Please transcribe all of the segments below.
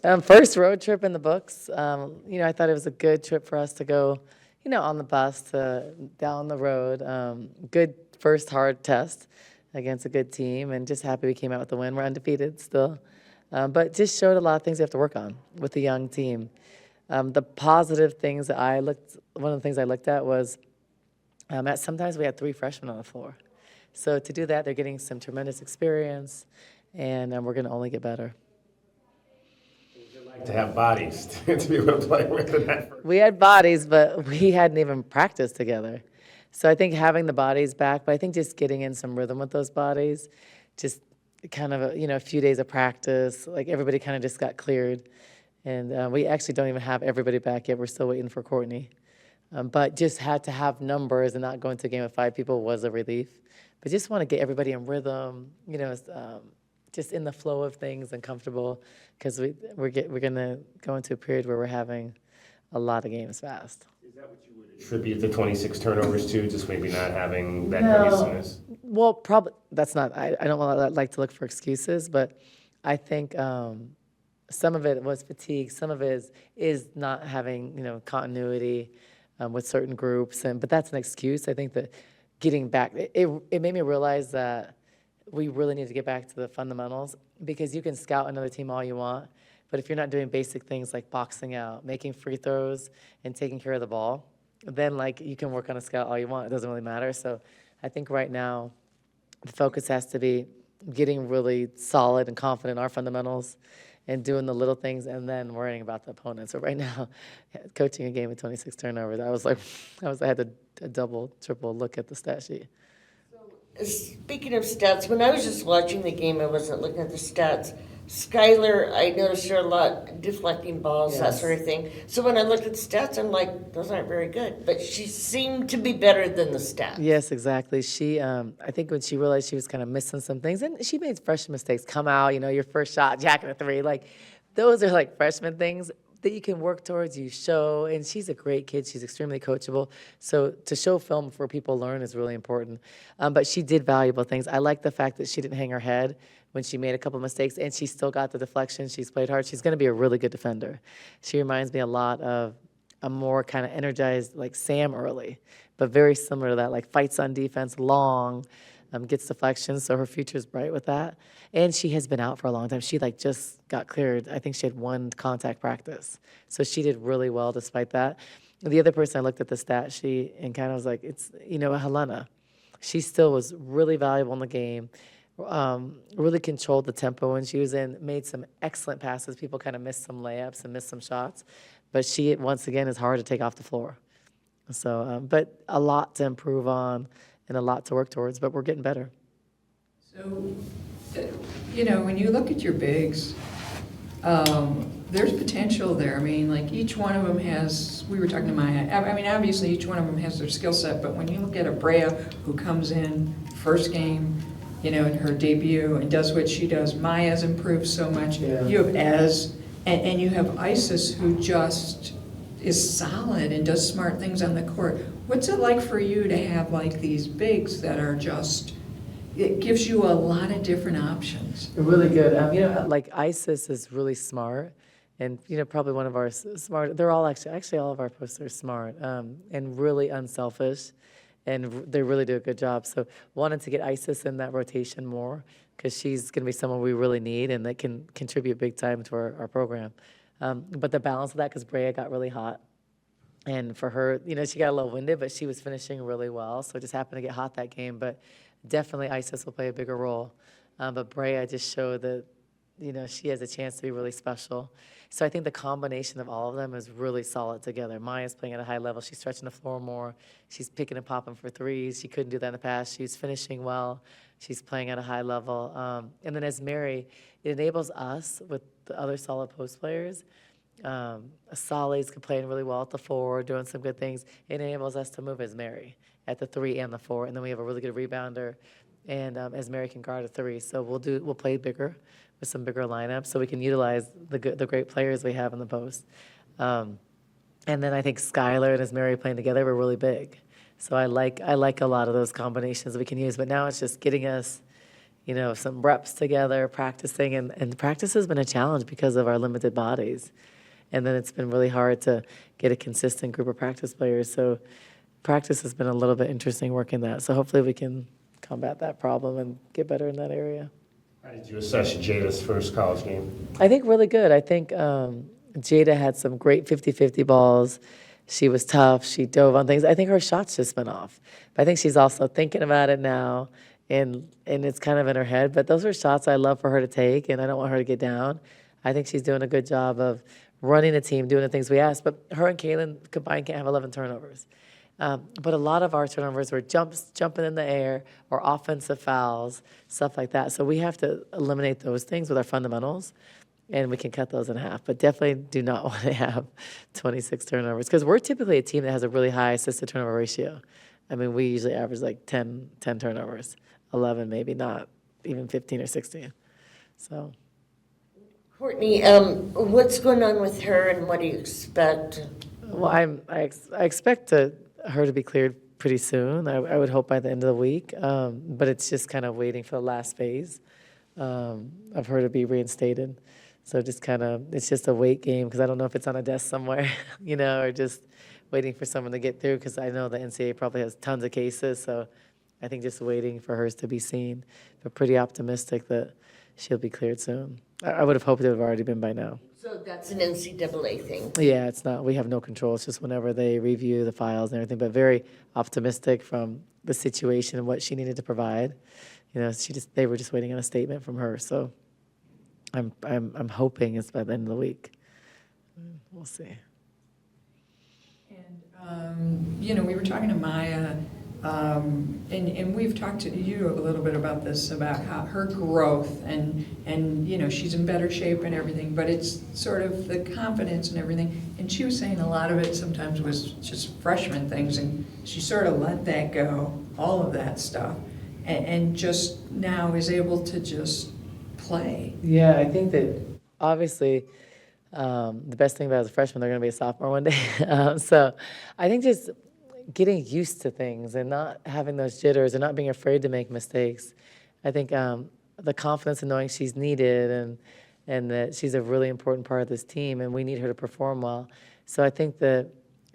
First road trip in the books. I thought it was a good trip for us to go, on the bus to down the road. Good first hard test against a good team, and just happy we came out with the win. We're undefeated still, but just showed a lot of things we have to work on with the young team. The positive things that one of the things I looked at was sometimes we had 3 freshmen on the floor. So to do that, they're getting some tremendous experience, and we're going to only get better. To have bodies to be able to play with in that first. We had bodies, but we hadn't even practiced together. So I think having the bodies back, but I think just getting in some rhythm with those bodies, just kind of a few days of practice, like everybody kind of just got cleared. And we actually don't even have everybody back yet. We're still waiting for Courtney. But just had to have numbers and not go into a game of 5 people was a relief. But just want to get everybody in rhythm, just in the flow of things and comfortable, because we're going to go into a period where we're having a lot of games fast. Is that what you would attribute the 26 turnovers to, just maybe not having that No. cohesiveness? Well, probably that's not. I don't like to look for excuses, but I think some of it was fatigue. Some of it is not having continuity with certain groups, but that's an excuse. I think that getting back, it made me realize that we really need to get back to the fundamentals, because you can scout another team all you want, but if you're not doing basic things like boxing out, making free throws, and taking care of the ball, then you can work on a scout all you want. It doesn't really matter. So I think right now the focus has to be getting really solid and confident in our fundamentals and doing the little things, and then worrying about the opponent. So right now, coaching a game with 26 turnovers, I had a double, triple look at the stat sheet. Speaking of stats, when I was just watching the game, I wasn't looking at the stats. Skylar, I noticed her a lot deflecting balls, that Yes. sort of thing. So when I looked at the stats, I'm like, those aren't very good. But she seemed to be better than the stats. Yes, exactly. She, I think when she realized she was kind of missing some things, and she made freshman mistakes, come out, your first shot, jacking a 3, those are freshman things that you can work towards, you show, and she's a great kid. She's extremely coachable. So to show film for people to learn is really important. But she did valuable things. I like the fact that she didn't hang her head when she made a couple mistakes, and she still got the deflection. She's played hard. She's going to be a really good defender. She reminds me a lot of a more kind of energized, Sam early, but very similar to that, fights on defense, long, gets deflections, so her future's bright with that. And she has been out for a long time. She just got cleared. I think she had 1 contact practice. So she did really well despite that. The other person, I looked at the stat sheet and kind of was like, it's, Helena. She still was really valuable in the game, really controlled the tempo when she was in, made some excellent passes. People kind of missed some layups and missed some shots. But she, once again, is hard to take off the floor. So, but a lot to improve on and a lot to work towards, but we're getting better. So, when you look at your bigs, there's potential there. I mean, each one of them has, we were talking to Maya, obviously each one of them has their skill set, but when you look at a Bria who comes in first game, in her debut and does what she does, Maya's improved so much. Yeah. You have Ez, and you have Isis, who just is solid and does smart things on the court. What's it like for you to have these bigs that are just, it gives you a lot of different options? Really good. Isis is really smart, and probably one of our smart. They're all actually all of our posts are smart, and really unselfish, and they really do a good job. So wanted to get Isis in that rotation more, because she's going to be someone we really need and that can contribute big time to our program. But the balance of that, because Bria got really hot. And for her, she got a little winded, but she was finishing really well. So it just happened to get hot that game. But definitely Isis will play a bigger role. But Bria just showed that, she has a chance to be really special. So I think the combination of all of them is really solid together. Maya's playing at a high level. She's stretching the floor more. She's picking and popping for threes. She couldn't do that in the past. She's finishing well. She's playing at a high level. And then as Mary, it enables us with the other solid post players. Solly's playing really well at the 4, doing some good things. It enables us to move as Mary at the 3 and the 4, and then we have a really good rebounder, and as Mary can guard a 3. So we'll play bigger with some bigger lineups, so we can utilize the great players we have in the post. And then I think Skylar and as Mary playing together were really big. So I like a lot of those combinations we can use, but now it's just getting us, some reps together, practicing, and practice has been a challenge because of our limited bodies. And then it's been really hard to get a consistent group of practice players. So practice has been a little bit interesting working that. So hopefully we can combat that problem and get better in that area. How did you assess Jada's first college game? I think really good. I think Jada had some great 50-50 balls. She was tough. She dove on things. I think her shots just went off. But I think she's also thinking about it now, and it's kind of in her head. But those are shots I love for her to take, and I don't want her to get down. I think she's doing a good job of running the team, doing the things we asked. But her and Kaylin combined can't have 11 turnovers. But a lot of our turnovers were jumping in the air or offensive fouls, stuff like that. So we have to eliminate those things with our fundamentals, and we can cut those in half. But definitely do not want to have 26 turnovers because we're typically a team that has a really high assist-to-turnover ratio. I mean, we usually average like 10 turnovers, 11 maybe, not even 15 or 16. So. Courtney, what's going on with her and what do you expect? Well, I expect her to be cleared pretty soon. I would hope by the end of the week. But it's just kind of waiting for the last phase of her to be reinstated. So just it's just a wait game because I don't know if it's on a desk somewhere, or just waiting for someone to get through because I know the NCAA probably has tons of cases. So I think just waiting for hers to be seen. But pretty optimistic that she'll be cleared soon. I would have hoped it would have already been by now. So that's an NCAA thing. Yeah, it's not. We have no control. It's just whenever they review the files and everything. But very optimistic from the situation and what she needed to provide. They were just waiting on a statement from her. So I'm hoping it's by the end of the week. We'll see. And we were talking to Maya, and we've talked to you a little bit about this, about how her growth and she's in better shape and everything, but it's sort of the confidence and everything. And she was saying a lot of it sometimes was just freshman things, and she sort of let that go, all of that stuff, and just now is able to just play. Yeah, I think that obviously the best thing about as a freshman, they're going to be a sophomore one day. So I think just getting used to things and not having those jitters and not being afraid to make mistakes. I think the confidence in knowing she's needed and that she's a really important part of this team and we need her to perform well. So I think that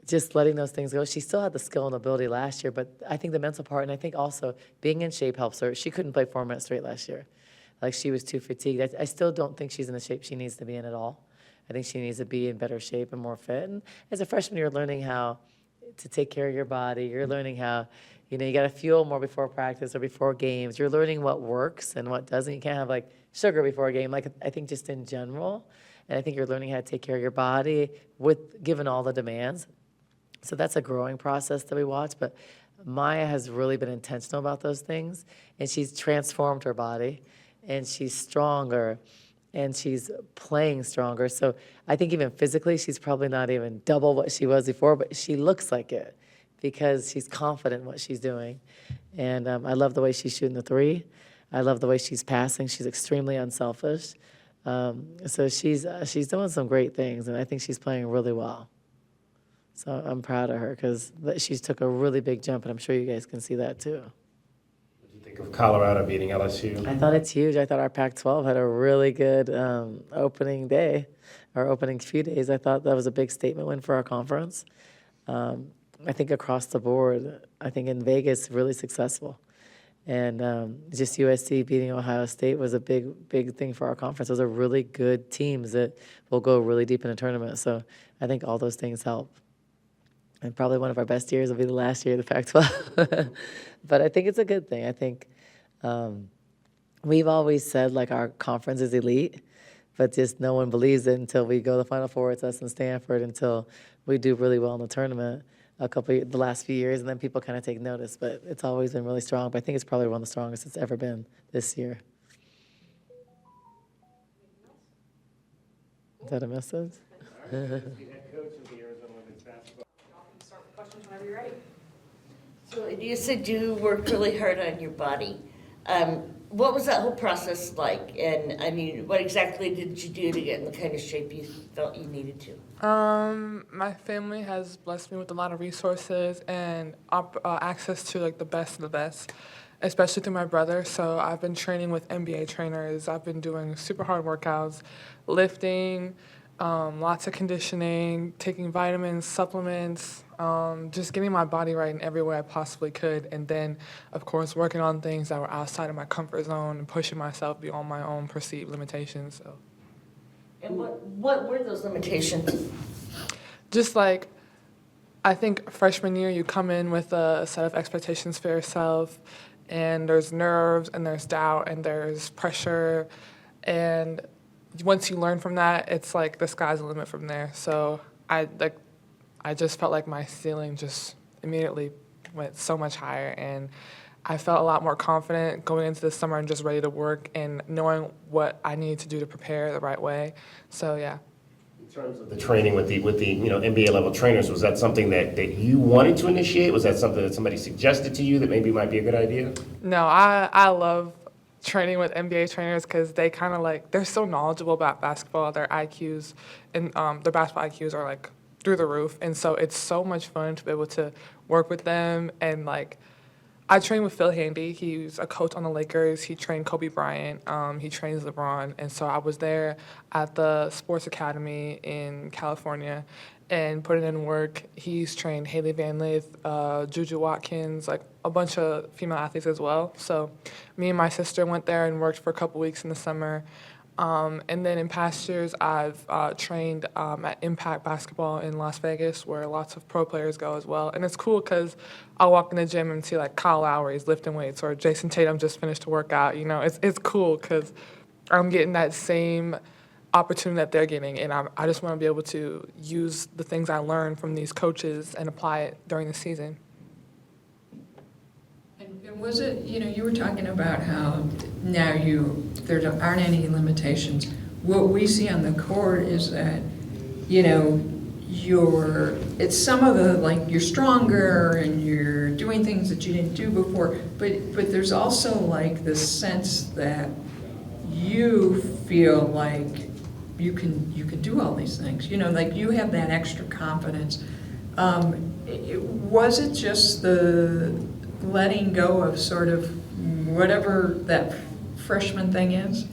just letting those things go. She still had the skill and ability last year, but I think the mental part, and I think also being in shape helps her. She couldn't play 4 minutes straight last year. Like she was too fatigued. I still don't think she's in the shape she needs to be in at all. I think she needs to be in better shape and more fit. And as a freshman, you're learning how to take care of your body. You're learning how, you got to fuel more before practice or before games. You're learning what works and what doesn't. You can't have like sugar before a game. Like I think just in general. And I think you're learning how to take care of your body given all the demands. So that's a growing process that we watch. But Maya has really been intentional about those things. And she's transformed her body. And she's stronger. And she's playing stronger. So I think even physically, she's probably not even double what she was before, but she looks like it because she's confident in what she's doing. And I love the way she's shooting the three. I love the way she's passing. She's extremely unselfish. So she's doing some great things, and I think she's playing really well. So I'm proud of her because she's took a really big jump, and I'm sure you guys can see that too. Think of Colorado beating LSU. I thought it's huge. I thought our Pac-12 had a really good opening day, or opening few days. I thought that was a big statement win for our conference. I think across the board, I think in Vegas, really successful. And just USC beating Ohio State was a big thing for our conference. Those are really good teams that will go really deep in a tournament. So I think all those things help. And probably one of our best years will be the last year of the Pac-12. But I think it's a good thing. I think we've always said, like, our conference is elite, but just no one believes it until we go to the Final Four. It's us and Stanford until we do really well in the tournament the last few years, and then people kind of take notice. But it's always been really strong. But I think it's probably one of the strongest it's ever been this year. Is that a message? Whenever you're ready. So you said you worked really hard on your body. What was that whole process like? And I mean, what exactly did you do to get in the kind of shape you felt you needed to? My family has blessed me with a lot of resources and access to like the best of the best. especially through my brother. So I've been training with NBA trainers. I've been doing super hard workouts, lifting, lots of conditioning, taking vitamins, supplements, just getting my body right in every way I possibly could. And then, of course, working on things that were outside of my comfort zone and pushing myself beyond my own perceived limitations. So, And what were those limitations? just like, I think freshman year, you come in with a set of expectations for yourself, and there's nerves, and there's doubt, and there's pressure, and once you learn from that, it's like the sky's the limit from there. So I just felt like my ceiling just immediately went so much higher, and I felt a lot more confident going into the summer and just ready to work and knowing what I needed to do to prepare the right way. So yeah. In terms of the training with the NBA level trainers, was that something that you wanted to initiate? Was that something that somebody suggested to you that maybe might be a good idea? No, I love training with NBA trainers because they kind of like, they're so knowledgeable about basketball. Their IQs and their basketball IQs are like through the roof. And so it's so much fun to be able to work with them. And like, I trained with Phil Handy. He's a coach on the Lakers. He trained Kobe Bryant. He trains LeBron. And so I was there at the Sports Academy in California and putting in work. He's trained Haley Van Lith, Juju Watkins, like a bunch of female athletes as well. So me and my sister went there and worked for a couple weeks in the summer. And then in past years, I've trained at Impact Basketball in Las Vegas, where lots of pro players go as well. And it's cool because I'll walk in the gym and see like Kyle Lowry's lifting weights, or Jason Tatum just finished to work out. You know, it's cool because I'm getting that same opportunity that they're getting, and I just want to be able to use the things I learned from these coaches and apply it during the season. And was it, you were talking about how now there aren't any limitations. What we see on the court is that, it's some of the, like, you're stronger and you're doing things that you didn't do before, but there's also like this sense that you feel like you can do all these things, like you have that extra confidence. Was it just the letting go of sort of whatever that freshman thing is?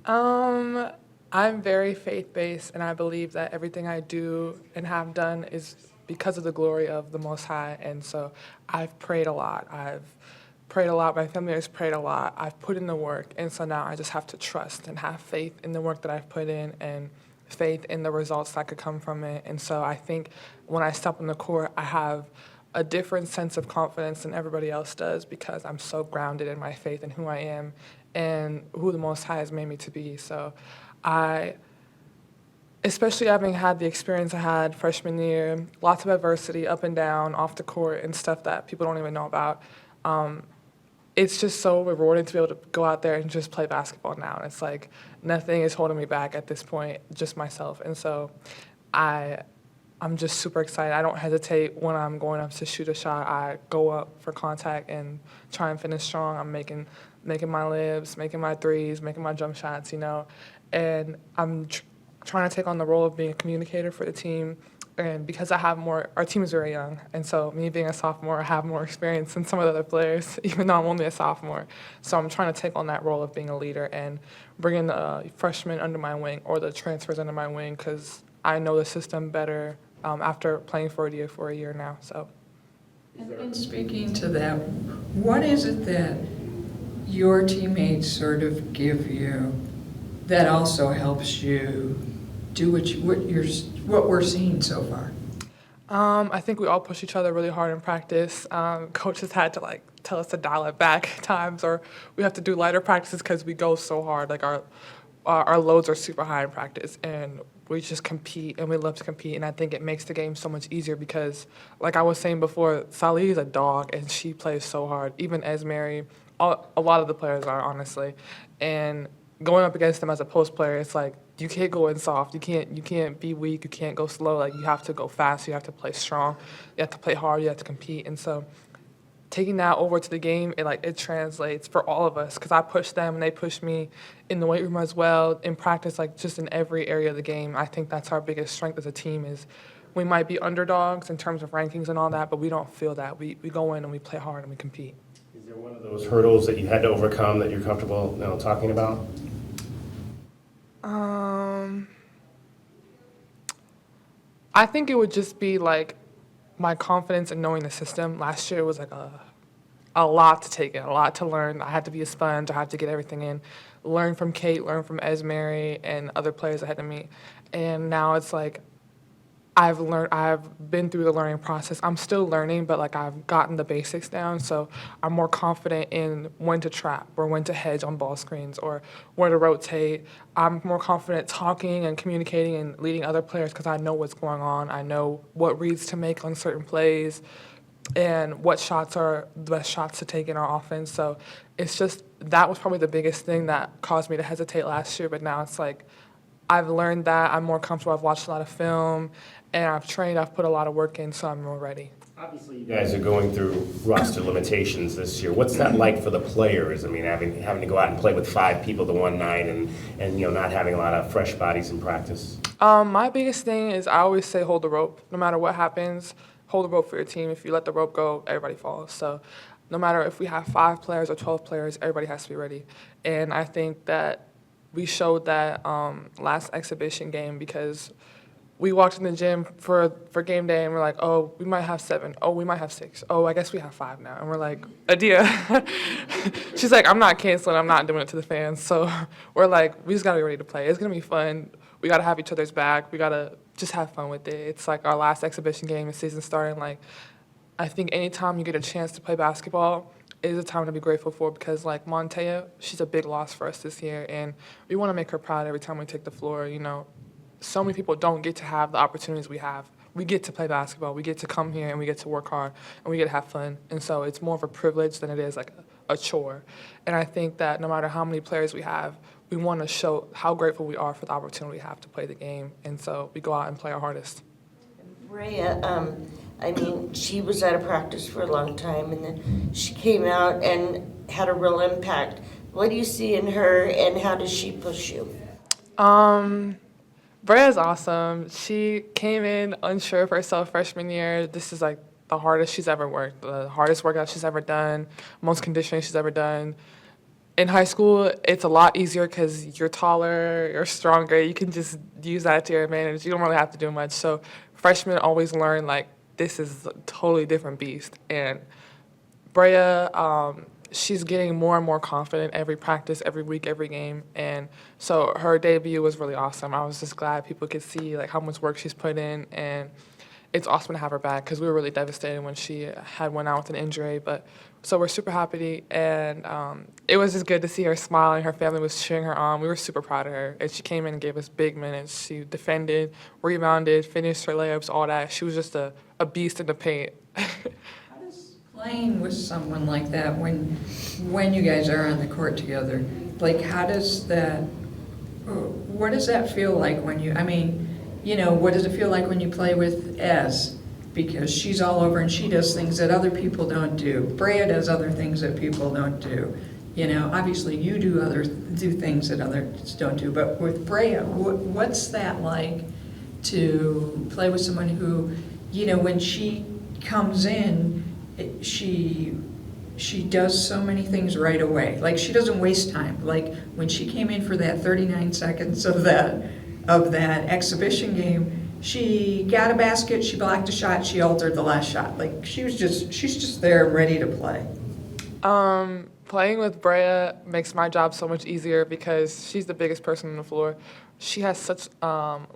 I'm very faith-based, and I believe that everything I do and have done is because of the glory of the Most High. And so I've prayed a lot. My family has prayed a lot. I've put in the work, and so now I just have to trust and have faith in the work that I've put in and faith in the results that could come from it. And so I think when I step on the court, I have a different sense of confidence than everybody else does because I'm so grounded in my faith and who I am and who the Most High has made me to be. So especially having had the experience I had freshman year, lots of adversity up and down, off the court and stuff that people don't even know about, it's just so rewarding to be able to go out there and just play basketball now. And it's like nothing is holding me back at this point, just myself. And so I'm just super excited. I don't hesitate when I'm going up to shoot a shot. I go up for contact and try and finish strong. I'm making my libs, making my threes, making my jump shots, And I'm trying to take on the role of being a communicator for the team. And because our team is very young, and so me being a sophomore, I have more experience than some of the other players, even though I'm only a sophomore. So I'm trying to take on that role of being a leader and bringing the freshmen under my wing or the transfers under my wing because I know the system better after playing for Adia for a year now. So. And speaking to that, what is it that your teammates sort of give you that also helps you do what we're seeing so far? I think we all push each other really hard in practice. Coaches had to tell us to dial it back at times, or we have to do lighter practices because we go so hard. Like our loads are super high in practice, and we just compete, and we love to compete. And I think it makes the game so much easier because, like I was saying before, Salih is a dog, and she plays so hard. Even Esmeri, a lot of the players are, honestly. And going up against them as a post player, it's like you can't go in soft. You can't be weak. You can't go slow. Like you have to go fast. You have to play strong. You have to play hard. You have to compete. And so taking that over to the game, it translates for all of us because I push them and they push me in the weight room as well, in practice, just in every area of the game. I think that's our biggest strength as a team is we might be underdogs in terms of rankings and all that, but we don't feel that. We go in and we play hard and we compete. Is there one of those hurdles that you had to overcome that you're comfortable, talking about? I think it would just be like my confidence in knowing the system. Last year was like a lot to take in, a lot to learn. I had to be a sponge. I had to get everything in, learn from Kate, learn from Esmeri and other players I had to meet. And now it's like I've been through the learning process. I'm still learning, but like I've gotten the basics down, so I'm more confident in when to trap or when to hedge on ball screens or where to rotate. I'm more confident talking and communicating and leading other players because I know what's going on. I know what reads to make on certain plays and what shots are the best shots to take in our offense. So it's just, that was probably the biggest thing that caused me to hesitate last year, but now it's like I've learned that. I'm more comfortable. I've watched a lot of film, and I've trained. I've put a lot of work in, so I'm more ready. Obviously, you guys are going through roster limitations this year. What's that like for the players? I mean, having to go out and play with 5 people to one night, and not having a lot of fresh bodies in practice. My biggest thing is I always say hold the rope. No matter what happens, hold the rope for your team. If you let the rope go, everybody falls. So no matter if we have 5 players or 12 players, everybody has to be ready. And I think that we showed that last exhibition game because we walked in the gym for game day and we're like, oh, we might have 7. Oh, we might have 6. Oh, I guess we have 5 now. And we're like, Adia. She's like, I'm not canceling. I'm not doing it to the fans. So we're like, we just got to be ready to play. It's going to be fun. We got to have each other's back. We got to just have fun with it. It's like our last exhibition game, the season starting. Like, I think anytime you get a chance to play basketball, it is a time to be grateful for because, like, Montea, she's a big loss for us this year, and we want to make her proud every time we take the floor. So many people don't get to have the opportunities we have. We get to play basketball. We get to come here, and we get to work hard, and we get to have fun. And so it's more of a privilege than it is, like, a chore. And I think that no matter how many players we have, we want to show how grateful we are for the opportunity we have to play the game. And so we go out and play our hardest. Bria, she was out of practice for a long time, and then she came out and had a real impact. What do you see in her, and how does she push you? Bria's awesome. She came in unsure of herself freshman year. This is like the hardest she's ever worked, the hardest workout she's ever done, most conditioning she's ever done. In high school, it's a lot easier because you're taller, you're stronger. You can just use that to your advantage. You don't really have to do much. So freshmen always learn, like, this is a totally different beast. And Bria, she's getting more and more confident every practice, every week, every game. And so her debut was really awesome. I was just glad people could see, like, how much work she's put in. And it's awesome to have her back because we were really devastated when she had went out with an injury. But so we're super happy, and it was just good to see her smiling. Her family was cheering her on. We were super proud of her, and she came in and gave us big minutes. She defended, rebounded, finished her layups, all that. She was just a beast in the paint. How does playing with someone like that when you guys are on the court together, like, how does that, what does that feel like when you, what does it feel like when you play with Ez? Because she's all over and she does things that other people don't do. Bria does other things that people don't do. Obviously you do things that others don't do. But with Bria, what's that like to play with someone who, when she comes in, she does so many things right away. Like, she doesn't waste time. Like, when she came in for that 39 seconds of that exhibition game, she got a basket, she blocked a shot, she altered the last shot. Like, she's just there ready to play. Playing with Bria makes my job so much easier because she's the biggest person on the floor. She has such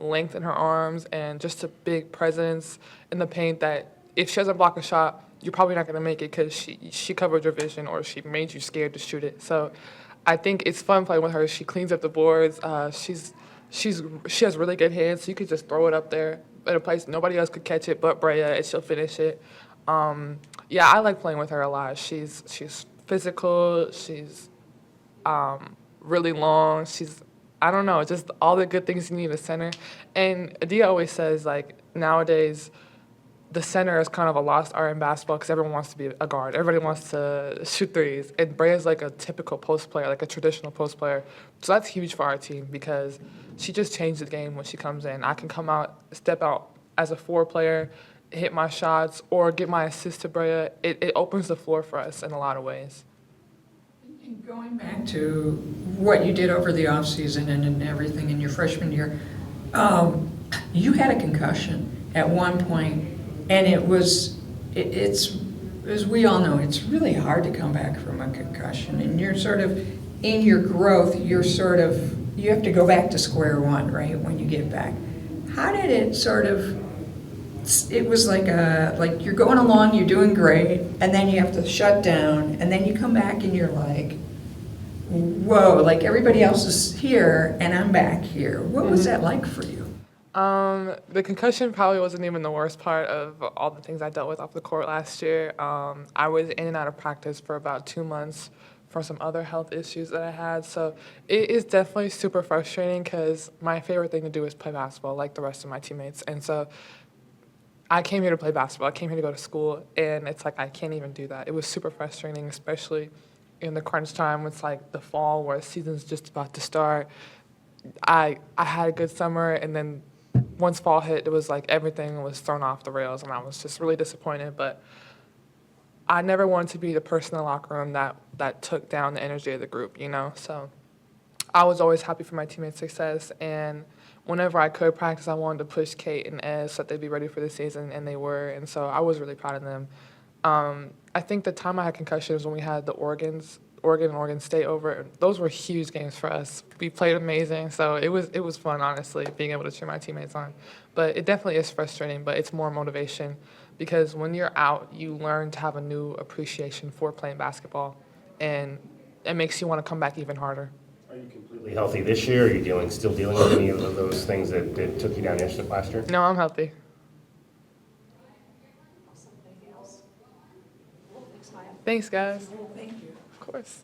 length in her arms and just a big presence in the paint that if she doesn't block a shot, you're probably not going to make it because she covered your vision or she made you scared to shoot it. So I think it's fun playing with her. She cleans up the boards. She has really good hands, so you could just throw it up there in a place nobody else could catch it but Bria, and she'll finish it. Yeah, I like playing with her a lot. She's physical. She's really long. I don't know, just all the good things you need in a center. And Adia always says, like, nowadays the center is kind of a lost art in basketball because everyone wants to be a guard. Everybody wants to shoot threes. And Bria's like a typical post player, like a traditional post player. So that's huge for our team because she just changed the game when she comes in. I can come out, step out as a 4 player, hit my shots or get my assist to Bria, it opens the floor for us in a lot of ways. And going back to what you did over the offseason and everything in your freshman year, you had a concussion at one point, and it's, as we all know, it's really hard to come back from a concussion, and you're sort of, in your growth, you have to go back to square one, right, when you get back. How did it sort of, it was like you're going along, you're doing great, and then you have to shut down, and then you come back and you're like, whoa, like everybody else is here and I'm back here. What was that like for you? The concussion probably wasn't even the worst part of all the things I dealt with off the court last year. I was in and out of practice for about 2 months for some other health issues that I had. So it is definitely super frustrating because my favorite thing to do is play basketball like the rest of my teammates. And so I came here to play basketball. I came here to go to school, and it's like I can't even do that. It was super frustrating, especially in the crunch time. It's like the fall where the season's just about to start. I had a good summer, and then once fall hit, it was like everything was thrown off the rails, and I was just really disappointed. But I never wanted to be the person in the locker room that took down the energy of the group, you know? So I was always happy for my teammates' success, and whenever I could practice, I wanted to push Kate and Ez so that they'd be ready for the season, and they were, and so I was really proud of them. I think the time I had concussion was when we had the Oregon and Oregon State over. Those were huge games for us. We played amazing, so it was fun, honestly, being able to cheer my teammates on. But it definitely is frustrating, but it's more motivation because when you're out, you learn to have a new appreciation for playing basketball, and it makes you want to come back even harder. Are you completely healthy this year? Are you still dealing with any of those things that took you down last year? No, I'm healthy. Awesome. Anything else? Well, thanks, Maya. Thanks, guys. Thank you. Of course.